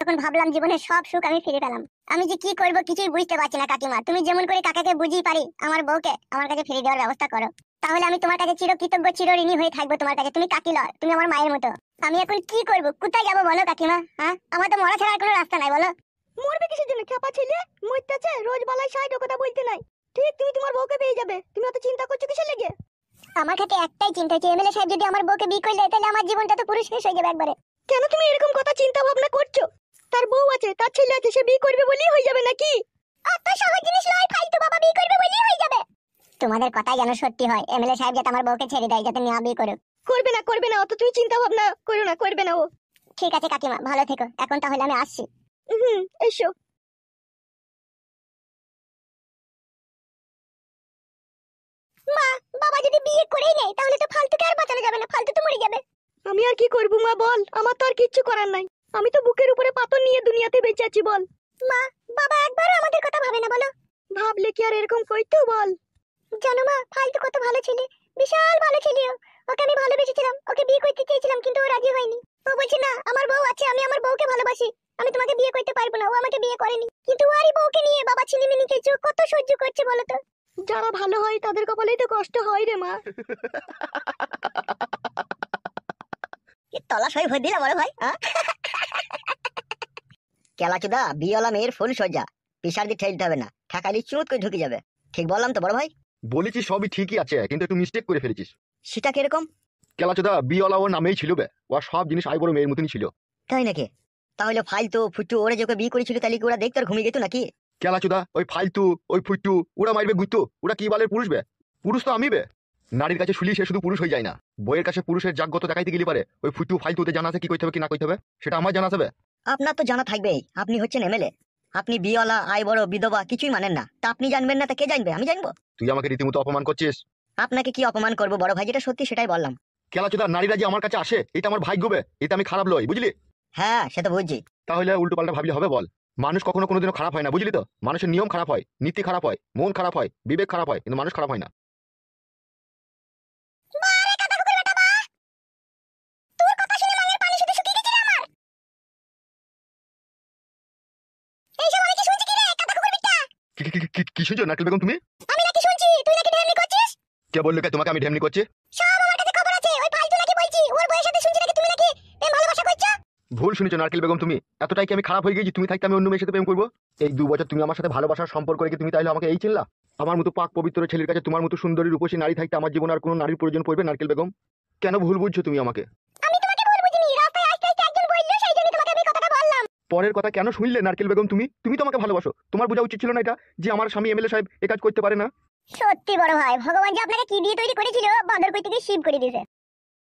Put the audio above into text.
তখন ভাবলাম জীবনের সব সুখ আমি ফিরে পেলাম। আমি যে কি করব কিছুই বুঝতে পারছি না কাকিমা। তুমি যেমন করে কাকাকে বুঝিয়ে পারি আমার বউকে আমার কাছে ফিরে দেওয়ার ব্যবস্থা করো, তাহলে আমি তোমার কাছে চিরকৃতজ্ঞ চিরঋণী হয়ে থাকবো তোমার কাছে। তুমি কাকি লও, তুমি আমার মায়ের মতো। আমি এখন কি করব, কোথায় যাবো বলো কাকিমা? হ্যাঁ, আমার তো মরা ছাড়া আর কোনো রাস্তা নাই, বলো। মরবে কিসের জন্য? খেপা ছেলে মরতেছে, রোজ বেলায় সাইডে কথা বলতে নাই। ঠিক তুমি তোমার বউকে পেয়ে যাবে, তুমি অত চিন্তা করছো কিসের লেগে? আমার কাছে একটাই চিন্তা হচ্ছে, এমএলএ সাহেব যদি আমার বউকে বিয়ে করলে তাহলে আমার জীবনটা তো পুরো শেষ হয়ে যাবে একবারে। কেন তুমি এরকম কথা চিন্তা ভাবনা করছো? তার বউ আছে, তার ছেলে আছে, সে বিয়ে করবে বলেই হয়ে যাবে নাকি? অত সহজ জিনিস নয়, ফালতু বাবা বিয়ে করবে বলেই হয়ে যাবে। তোমাদের কথাই যেন সত্যি হয়, এমএলএ সাহেব যাতে আমার বউকে ছেড়ে দেয়, যাতে না বিয়ে করুক। করবে না, করবে না, অত তুমি চিন্তা ভাবনা করো না, করবে না ও। ঠিক আছে কাকিমা, ভালো থেকো। এখন তাহলে আমি আসছি। এসো। মা, বাবা যদি বিয়ে করেই নেয় তাহলে তো ফালতুকে আর বাঁচানো যাবে না, ফালতু তো মরে যাবে। আমি আর কি করবো মা, বল? আমার তো আর কিচ্ছু করার নাই। আমি তো বুকের উপরে পাথর নিয়ে দুনিয়াতে বেঁচে আছি, বল। মা, বাবা একবারও আমাদের কথা ভাবে না, বলো। ভাবলে কি আর এরকম কইতো, বল? জানো মা, ফালতু কত ভালো ছেলে, বিশাল ভালো ছেলে ও। ওকে আমি ভালোবেসেছিলাম, ওকে বিয়ে করতে চেয়েছিলাম, কিন্তু ও রাজি হয়নি। ও বলছে না, আমার বউ আছে, আমি আমার বউকে ভালোবাসি, আমি তোমাকে বিয়ে করতে পারবো না। ও আমাকে বিয়ে করেনি, কিন্তু ওরই বউকে নিয়ে বাবা ছিনিমিনি খেয়েছে। ও কত সহ্য করছে বলো তো। যারা ভালো হয় তাদের কপালেই তো কষ্ট হয় রে মা। কি তলাশই হয়ে দিলা বড় ভাই। কেলাচোদা বিয়েওয়ালা মেয়ের ফুল সজ্জা, পিসার দিয়ে ঠেলতে হবে না, ঠেকালি চুত করে ঢুকে যাবে। ঠিক বললাম তো বড় ভাই? বলেছি সবই ঠিকই আছে, কিন্তু একটু মিস্টেক করে ফেলেছিস। সেটা কিরকম? কেলাচোদা বিয়েওয়ালা ওর নামেই ছিল বে, ওর সব জিনিস আই বড় মেয়ের মতনই ছিল। তাই নাকি? তাহলে ফালতু ফুটু ওরা যে ওকে বিয়ে করেছিল, তাহলে কি ওরা দেখতে আর ঘুমিয়ে গেত নাকি? কেলাচোদা ওই ফালতু ওই ফুট্টু ওরা মারবে গুইতো, ওরা কি বলে পুরুষ বে? পুরুষ তো আমি বে। নারীর কাছে শুলি সে শুধু পুরুষ হয়ে যায় না, বইয়ের কাছে পুরুষের জাগ্রত দেখাইতে গেলে পারে ওই ফুট্টু ফালতুতে জানা আছে কি করতে হবে কি না করতে হবে, সেটা আমার জানা আছে বে। আপনার তো জানা থাকবেই, আপনি হচ্ছেন এমএলএ। আপনি বিয়েওয়ালা আই বড় বিধবা কিছুই মানেন না, তা আপনি জানবেন না তা কে জানবে? আমি জানবো? তুই আমাকে রীতিমতো অপমান করছিস। আপনাকে কি অপমান করবো বড় ভাই? যেটা সত্যি সেটাই বললাম। কেলাচোদা নারীরা যে আমার কাছে আসে এটা আমার ভাগ্য বে, এটা আমি খারাপ লই, বুঝলি? হ্যাঁ সে তো বুঝছি। তাহলে উল্টো পাল্টা ভাবলে হবে বল? মানুষ কখনো কোনোদিনও খারাপ হয় না, বুঝলি তো? মানুষের নিয়ম খারাপ হয়, নীতি খারাপ হয়, মন খারাপ হয়, বিবেক খারাপ হয়, কিন্তু মানুষ খারাপ হয় না। কি শুনছো নারকেল বেগম তুমি? আমি নাকি শুনছি তুই নাকি ঢেমনি করছিস? কে বললো কে তোমাকে আমি ঢেমনি করছি? সব আমার কাছে খবর আছে, ওই ফালতু নাকি বলছি ওর বউয়ের সাথে শুনছি নাকি তুমি নাকি প্রেম ভালোবাসা করছো। ভুল শুনেছো নারকেল বেগম তুমি। এতটাই কি আমি খারাপ হয়ে গেছি তুমি থাকতে আমি অন্য মেয়ের সাথে প্রেম করবো? এই 2 বছর তুমি আমার সাথে ভালোবাসার সম্পর্ক রেখে তুমি তাইলে আমাকে এই চিনলা? আমার মতো পাক পবিত্র ছেলের কাছে তোমার মতো সুন্দরী রূপসী নারী থাকতে আমার জীবনে আর কোনো নারীর প্রয়োজন পড়বে নারকেল বেগম? কেন ভুল বুঝছো তুমি আমাকে? আমি তোমাকে ভুল বুঝিনি, রাস্তায় আসতে আসতে একজন বলল সেই জন্য তোমাকে আমি কথাটা বললাম। পরের কথা কেন শুনলে নারকেল বেগম? তুমি তো আমাকে ভালোবাসো, তোমার বোঝা উচিত ছিল না এটা যে আমার স্বামী এমএলএ সাহেব এই কাজ করতে পারে না? সত্যি বড় ভাই, ভগবান যে আপনাকে কি দিয়ে তৈরি করেছিল বাঁদর কই থেকে শিব করে দিয়েছে।